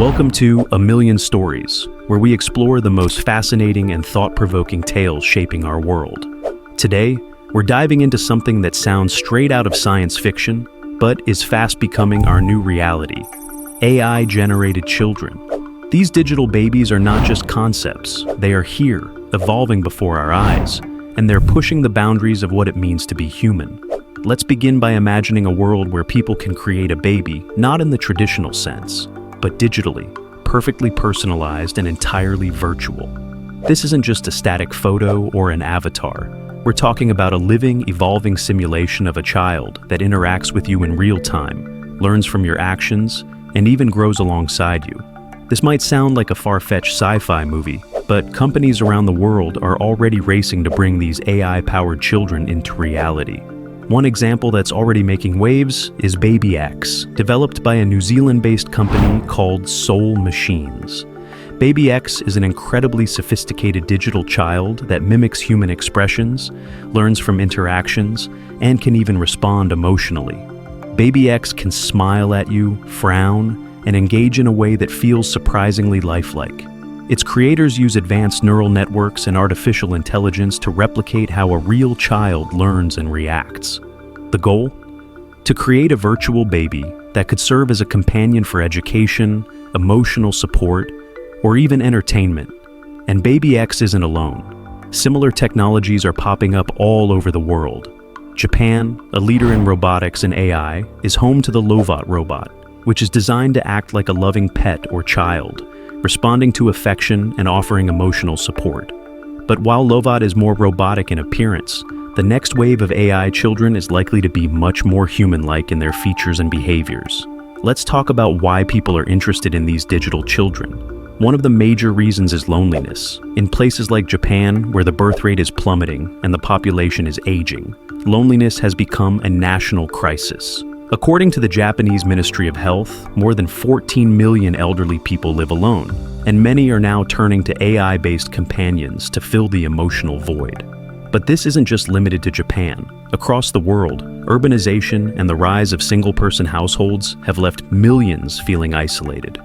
Welcome to A Million Stories, where we explore the most fascinating and thought-provoking tales shaping our world. Today, we're diving into something that sounds straight out of science fiction, but is fast becoming our new reality: AI-generated children. These digital babies are not just concepts, they are here, evolving before our eyes, and they're pushing the boundaries of what it means to be human. Let's begin by imagining a world where people can create a baby, not in the traditional sense, but digitally, perfectly personalized and entirely virtual. This isn't just a static photo or an avatar. We're talking about a living, evolving simulation of a child that interacts with you in real time, learns from your actions, and even grows alongside you. This might sound like a far-fetched sci-fi movie, but companies around the world are already racing to bring these AI-powered children into reality. One example that's already making waves is Baby X, developed by a New Zealand-based company called Soul Machines. Baby X is an incredibly sophisticated digital child that mimics human expressions, learns from interactions, and can even respond emotionally. Baby X can smile at you, frown, and engage in a way that feels surprisingly lifelike. Its creators use advanced neural networks and artificial intelligence to replicate how a real child learns and reacts. The goal? To create a virtual baby that could serve as a companion for education, emotional support, or even entertainment. And Baby X isn't alone. Similar technologies are popping up all over the world. Japan, a leader in robotics and AI, is home to the Lovat robot, which is designed to act like a loving pet or child, responding to affection and offering emotional support. But while Lovat is more robotic in appearance, the next wave of AI children is likely to be much more human-like in their features and behaviors. Let's talk about why people are interested in these digital children. One of the major reasons is loneliness. In places like Japan, where the birth rate is plummeting and the population is aging, loneliness has become a national crisis. According to the Japanese Ministry of Health, more than 14 million elderly people live alone, and many are now turning to AI-based companions to fill the emotional void. But this isn't just limited to Japan. Across the world, urbanization and the rise of single-person households have left millions feeling isolated.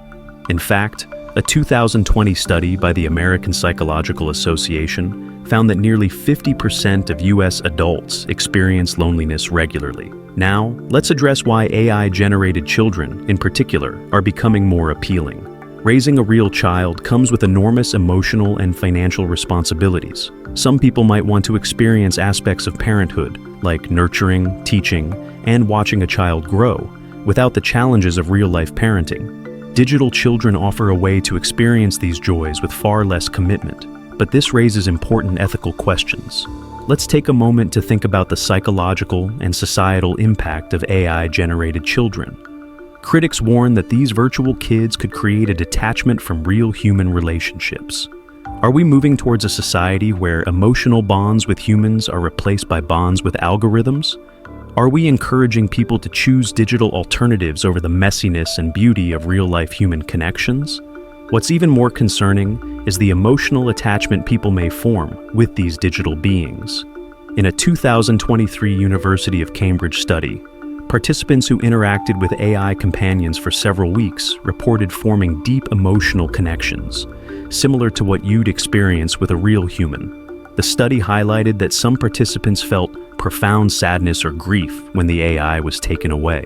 In fact, a 2020 study by the American Psychological Association found that nearly 50% of US adults experience loneliness regularly. Now, let's address why AI-generated children, in particular, are becoming more appealing. Raising a real child comes with enormous emotional and financial responsibilities. Some people might want to experience aspects of parenthood, like nurturing, teaching, and watching a child grow, without the challenges of real-life parenting. Digital children offer a way to experience these joys with far less commitment, but this raises important ethical questions. Let's take a moment to think about the psychological and societal impact of AI-generated children. Critics warn that these virtual kids could create a detachment from real human relationships. Are we moving towards a society where emotional bonds with humans are replaced by bonds with algorithms? Are we encouraging people to choose digital alternatives over the messiness and beauty of real-life human connections? What's even more concerning is the emotional attachment people may form with these digital beings. In a 2023 University of Cambridge study, participants who interacted with AI companions for several weeks reported forming deep emotional connections, similar to what you'd experience with a real human. The study highlighted that some participants felt profound sadness or grief when the AI was taken away.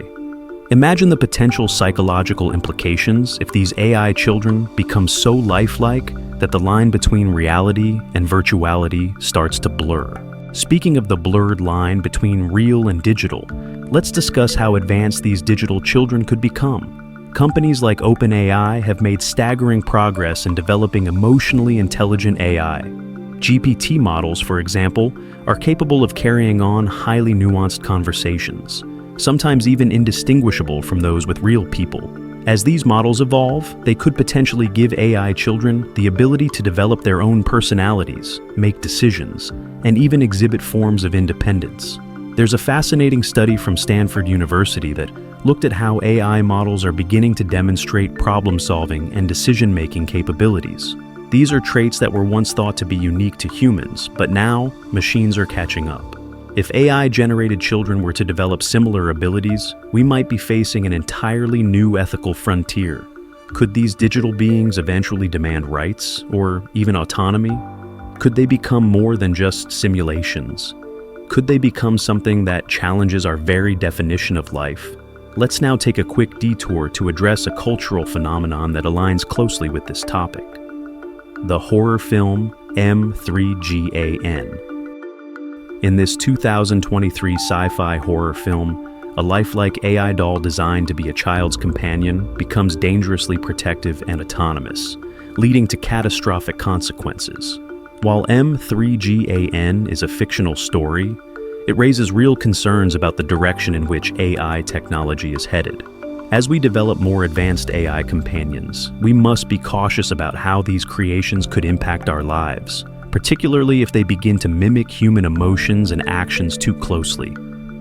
Imagine the potential psychological implications if these AI children become so lifelike that the line between reality and virtuality starts to blur. Speaking of the blurred line between real and digital, let's discuss how advanced these digital children could become. Companies like OpenAI have made staggering progress in developing emotionally intelligent AI. GPT models, for example, are capable of carrying on highly nuanced conversations, sometimes even indistinguishable from those with real people. As these models evolve, they could potentially give AI children the ability to develop their own personalities, make decisions, and even exhibit forms of independence. There's a fascinating study from Stanford University that looked at how AI models are beginning to demonstrate problem-solving and decision-making capabilities. These are traits that were once thought to be unique to humans, but now machines are catching up. If AI-generated children were to develop similar abilities, we might be facing an entirely new ethical frontier. Could these digital beings eventually demand rights, or even autonomy? Could they become more than just simulations? Could they become something that challenges our very definition of life? Let's now take a quick detour to address a cultural phenomenon that aligns closely with this topic: the horror film M3GAN. In this 2023 sci-fi horror film, a lifelike AI doll designed to be a child's companion becomes dangerously protective and autonomous, leading to catastrophic consequences. While M3GAN is a fictional story, it raises real concerns about the direction in which AI technology is headed. As we develop more advanced AI companions, we must be cautious about how these creations could impact our lives, particularly if they begin to mimic human emotions and actions too closely.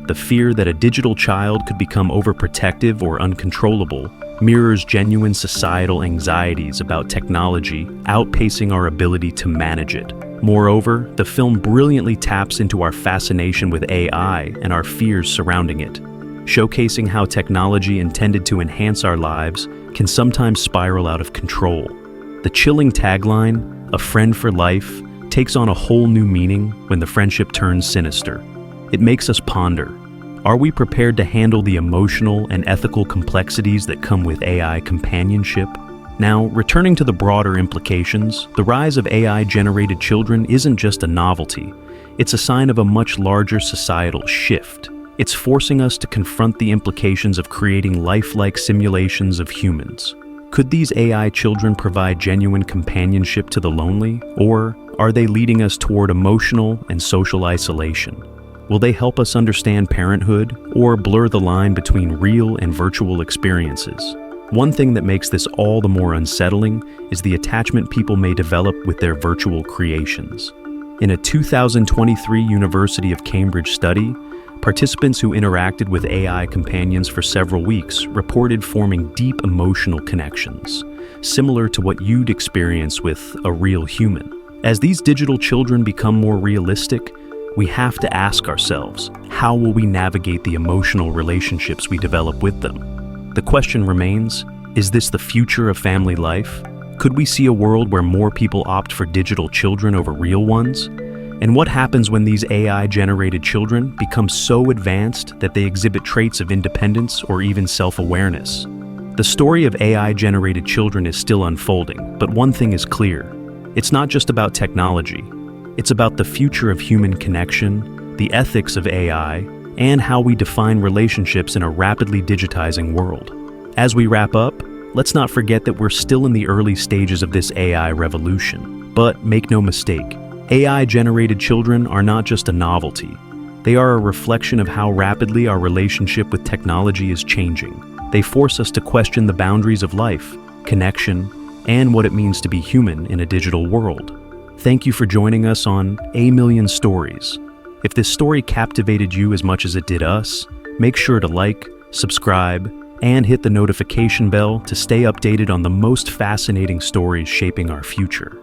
The fear that a digital child could become overprotective or uncontrollable mirrors genuine societal anxieties about technology outpacing our ability to manage it. Moreover, the film brilliantly taps into our fascination with AI and our fears surrounding it, showcasing how technology intended to enhance our lives can sometimes spiral out of control. The chilling tagline, "A friend for life," takes on a whole new meaning when the friendship turns sinister. It makes us ponder: are we prepared to handle the emotional and ethical complexities that come with AI companionship? Now, returning to the broader implications, the rise of AI-generated children isn't just a novelty. It's a sign of a much larger societal shift. It's forcing us to confront the implications of creating lifelike simulations of humans. Could these AI children provide genuine companionship to the lonely, or are they leading us toward emotional and social isolation? Will they help us understand parenthood, or blur the line between real and virtual experiences? One thing that makes this all the more unsettling is the attachment people may develop with their virtual creations. In a 2023 University of Cambridge study, participants who interacted with AI companions for several weeks reported forming deep emotional connections, similar to what you'd experience with a real human. As these digital children become more realistic, we have to ask ourselves, how will we navigate the emotional relationships we develop with them? The question remains, is this the future of family life? Could we see a world where more people opt for digital children over real ones? And what happens when these AI-generated children become so advanced that they exhibit traits of independence or even self-awareness? The story of AI-generated children is still unfolding, but one thing is clear. It's not just about technology. It's about the future of human connection, the ethics of AI, and how we define relationships in a rapidly digitizing world. As we wrap up, let's not forget that we're still in the early stages of this AI revolution. But make no mistake, AI-generated children are not just a novelty. They are a reflection of how rapidly our relationship with technology is changing. They force us to question the boundaries of life, connection, and what it means to be human in a digital world. Thank you for joining us on A Million Stories. If this story captivated you as much as it did us, make sure to like, subscribe, and hit the notification bell to stay updated on the most fascinating stories shaping our future.